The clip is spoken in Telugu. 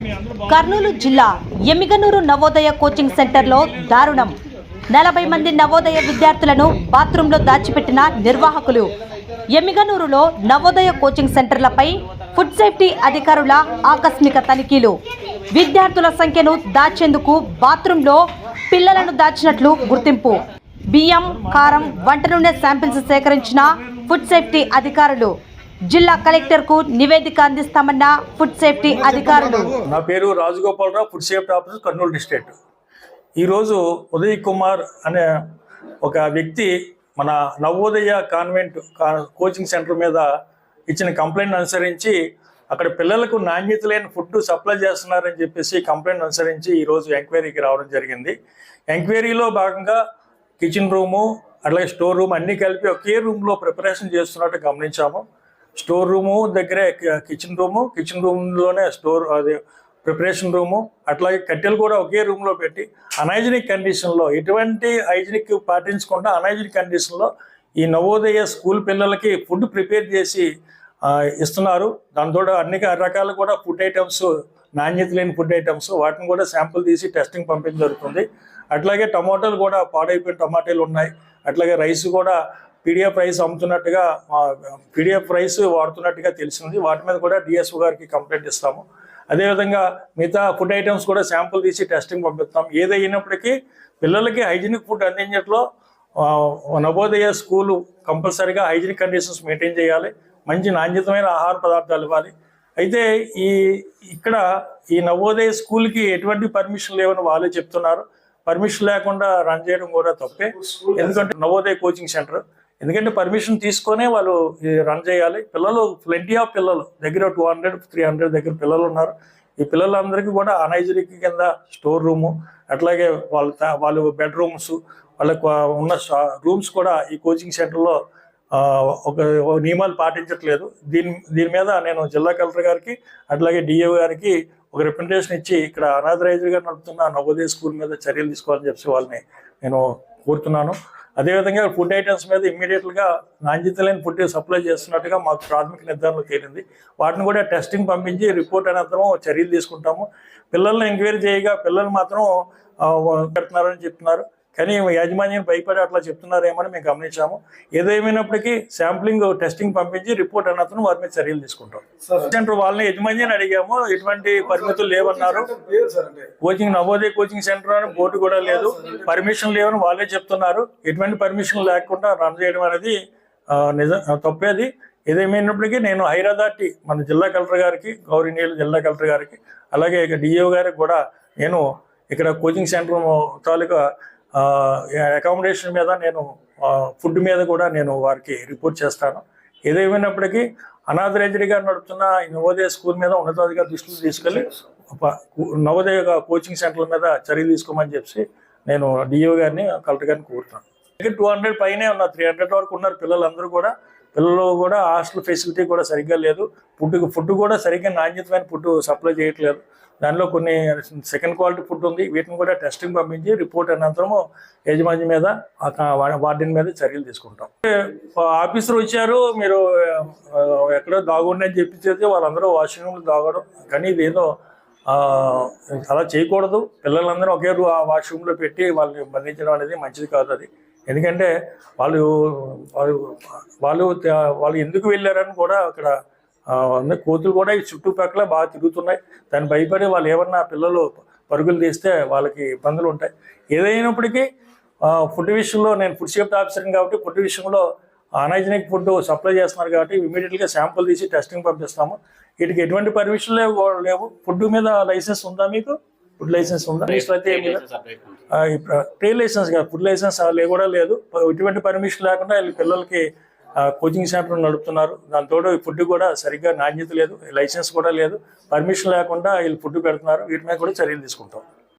కర్నూలు జిల్లా ఎమ్మిగనూరు నవోదయ కోచింగ్ సెంటర్లో దారుణం. 40 మంది నవోదయ విద్యార్థులను బాత్రూంలో దాచిపెట్టిన నిర్వాహకులు. ఎమ్మిగనూరులో నవోదయ కోచింగ్ సెంటర్లపై ఫుడ్ సేఫ్టీ అధికారుల ఆకస్మిక తనిఖీలు. విద్యార్థుల సంఖ్యను దాచేందుకు బాత్రూంలో పిల్లలను దాచినట్లు గుర్తింపు. బియ్యం, కారం, వంట నూనె శాంపిల్స్ సేకరించిన ఫుడ్ సేఫ్టీ అధికారులు. జిల్లా కలెక్టర్ కు నివేదిక అందిస్తామన్న ఫుడ్ సేఫ్టీ అధికారులు. నా పేరు Rajagopala Rao, food safety officer, Kurnool district. ఈరోజు ఉదయ్ కుమార్ అనే ఒక వ్యక్తి మన నవోదయ కాన్వెంట్ కోచింగ్ సెంటర్ మీద ఇచ్చిన కంప్లైంట్ అనుసరించి అక్కడ పిల్లలకు నాణ్యత లేని ఫుడ్ సప్లై చేస్తున్నారని చెప్పేసి కంప్లైంట్ అనుసరించి ఈరోజు ఎంక్వైరీకి రావడం జరిగింది. ఎంక్వైరీలో భాగంగా కిచెన్ రూము అట్లాగే స్టోర్ రూమ్ అన్నీ కలిపి ఒకే రూమ్లో ప్రిపరేషన్ చేస్తున్నట్టు గమనించాము. స్టోర్ రూము దగ్గరే కిచెన్ రూమ్లోనే స్టోర్ అది ప్రిపరేషన్ రూము, అట్లాగే కట్టెలు కూడా ఒకే రూమ్లో పెట్టి అనైజనిక్ కండిషన్లో, ఎటువంటి హైజనిక్ పాటించకుండా అనైజనిక్ కండిషన్లో ఈ నవోదయ స్కూల్ పిల్లలకి ఫుడ్ ప్రిపేర్ చేసి ఇస్తున్నారు. దాంతో అన్ని రకాలు కూడా ఫుడ్ ఐటమ్స్, నాణ్యత లేని ఫుడ్ ఐటమ్స్, వాటిని కూడా శాంపుల్ తీసి టెస్టింగ్ పంపించడం జరుగుతుంది. అట్లాగే టమాటాలు కూడా పాడైపోయిన టమాటాలు ఉన్నాయి. అట్లాగే రైస్ కూడా పీడిఎఫ్ రైస్ అమ్ముతున్నట్టుగా, పీడిఎఫ్ రైస్ వాడుతున్నట్టుగా తెలిసింది. వాటి మీద కూడా డిఎస్ఓ గారికి కంప్లైంట్ ఇస్తాము. అదేవిధంగా మిగతా ఫుడ్ ఐటమ్స్ కూడా శాంపుల్ తీసి టెస్టింగ్ పంపిస్తాం. ఏదైనప్పటికీ పిల్లలకి హైజీనిక్ ఫుడ్ అందించడంలో నవోదయ స్కూలు కంపల్సరీగా హైజీనిక్ కండిషన్స్ మెయింటైన్ చేయాలి, మంచి నాణ్యతమైన ఆహార పదార్థాలు ఇవ్వాలి. అయితే ఇక్కడ ఈ నవోదయ స్కూల్కి ఎటువంటి పర్మిషన్ లేవని వాళ్ళే చెప్తున్నారు. పర్మిషన్ లేకుండా రన్ చేయడం కూడా తప్పే, ఎందుకంటే నవోదయ కోచింగ్ సెంటర్, ఎందుకంటే పర్మిషన్ తీసుకొనే వాళ్ళు రన్ చేయాలి. పిల్లలు ప్లెంటీ ఆఫ్ పిల్లలు దగ్గర 200-300 దగ్గర పిల్లలు ఉన్నారు. ఈ పిల్లలందరికీ కూడా అనైజనిక్ కింద స్టోర్ రూము, అట్లాగే వాళ్ళు బెడ్రూమ్స్, వాళ్ళకు ఉన్న రూమ్స్ కూడా ఈ కోచింగ్ సెంటర్లో ఒక నియమాలు పాటించట్లేదు. దీని మీద నేను జిల్లా కలెక్టర్ గారికి అట్లాగే డిఓ గారికి ఒక రిప్రజెంటేషన్ ఇచ్చి ఇక్కడ అనాథరైజ్డ్గా నడుపుతున్న నవోదయ స్కూల్ మీద చర్యలు తీసుకోవాలని చెప్పి వాళ్ళని నేను కోరుతున్నాను. అదేవిధంగా ఫుడ్ ఐటమ్స్ మీద ఇమ్మీడియట్గా నాణ్యత లేని ఫుడ్ సప్లై చేస్తున్నట్టుగా మాకు ప్రాథమిక నిర్ధారణలో తేలింది. వాటిని కూడా టెస్టింగ్ పంపించి రిపోర్ట్ అనంతరం చర్యలు తీసుకుంటాము. పిల్లల్ని ఎంక్వైరీ చేయగా పిల్లలు మాత్రం పెడుతున్నారని చెప్తున్నారు, కానీ యాజమాన్యం భయపడి అట్లా చెప్తున్నారేమని మేము గమనించాము. ఏదేమైనప్పటికీ శాంప్లింగ్ టెస్టింగ్ పంపించి రిపోర్ట్ అనంతరం వారి మీద చర్యలు తీసుకుంటాం. సెంటర్ వాళ్ళని యజమాన్యాన్ని అడిగాము, ఎటువంటి పరిమితులు లేవన్నారు. నవోదయ కోచింగ్ సెంటర్ అని బోర్డు కూడా లేదు, పర్మిషన్ లేవని వాళ్ళే చెప్తున్నారు. ఎటువంటి పర్మిషన్ లేకుండా రన్ చేయడం అనేది తప్పేది. ఏదేమైనప్పటికీ నేను హైదరాబాద్ మన జిల్లా కలెక్టర్ గారికి, గౌరవనీయులు జిల్లా కలెక్టర్ గారికి, అలాగే డిఓ గారికి కూడా నేను ఇక్కడ కోచింగ్ సెంటర్ తాలూకా అకామిడేషన్ మీద, నేను ఫుడ్ మీద కూడా నేను వారికి రిపోర్ట్ చేస్తాను. ఏదేమైనప్పటికీ అనాథరైజ్డ్గా నడుపుతున్న నవోదయ స్కూల్ మీద ఉన్నతాధికారుల దృష్టికి తీసుకెళ్ళి నవోదయ కోచింగ్ సెంటర్ల మీద చర్యలు తీసుకోమని చెప్పి నేను డిఓ గారిని, కలెక్టర్ గారిని కోరుతాను. 200 పైనే ఉన్నారు, 300 వరకు ఉన్నారు పిల్లలందరూ కూడా. పిల్లలు కూడా హాస్టల్ ఫెసిలిటీ కూడా సరిగ్గా లేదు. ఫుడ్ కూడా సరిగ్గా నాణ్యతమైన ఫుడ్ సప్లై చేయట్లేదు. దానిలో కొన్ని సెకండ్ క్వాలిటీ ఫుడ్ ఉంది. వీటిని కూడా టెస్టింగ్ పంపించి రిపోర్ట్ అనంతరము యాజమాన్యం మీద, వార్డెన్ మీద చర్యలు తీసుకుంటాం. ఆఫీసర్ వచ్చారు, మీరు ఎక్కడో దాగుండి అని చెప్పించేది వాళ్ళందరూ వాష్రూమ్ రూమ్లో దాగడం, కానీ ఇదేదో అలా చేయకూడదు. పిల్లలందరూ ఒకే వాష్రూమ్లో పెట్టి వాళ్ళని బంధించడం అనేది మంచిది కాదు. అది ఎందుకంటే వాళ్ళు ఎందుకు వెళ్ళారని కూడా అక్కడ కోతులు కూడా ఈ చుట్టుపక్కల బాగా తిరుగుతున్నాయి. దాన్ని భయపడి వాళ్ళు ఏమన్నా పిల్లలు పరుగులు తీస్తే వాళ్ళకి ఇబ్బందులు ఉంటాయి. ఏదైనప్పటికీ ఫుడ్ విషయంలో నేను ఫుడ్ సేఫ్టీ ఆఫీసర్ని కాబట్టి ఫుడ్ విషయంలో అనైజనిక్ ఫుడ్ సప్లై చేస్తున్నారు కాబట్టి ఇమీడియట్గా శాంపుల్ తీసి టెస్టింగ్ పంపిస్తాము. వీటికి ఎటువంటి పర్మిషన్ లేవు. ఫుడ్ మీద లైసెన్స్ ఉందా మీకు? ఫుడ్ లైసెన్స్ ఉందా? అయితే ట్రేడ్ లైసెన్స్ కాదు, ఫుడ్ లైసెన్స్ కూడా లేదు. ఎటువంటి పర్మిషన్ లేకుండా వీళ్ళు పిల్లలకి కోచింగ్ సెంటర్ నడుపుతున్నారు. దాంతో ఫుడ్ కూడా సరిగ్గా నాణ్యత లేదు, లైసెన్స్ కూడా లేదు, పర్మిషన్ లేకుండా వీళ్ళు ఫుడ్ పెడుతున్నారు. వీటి మీద కూడా చర్యలు తీసుకుంటాం.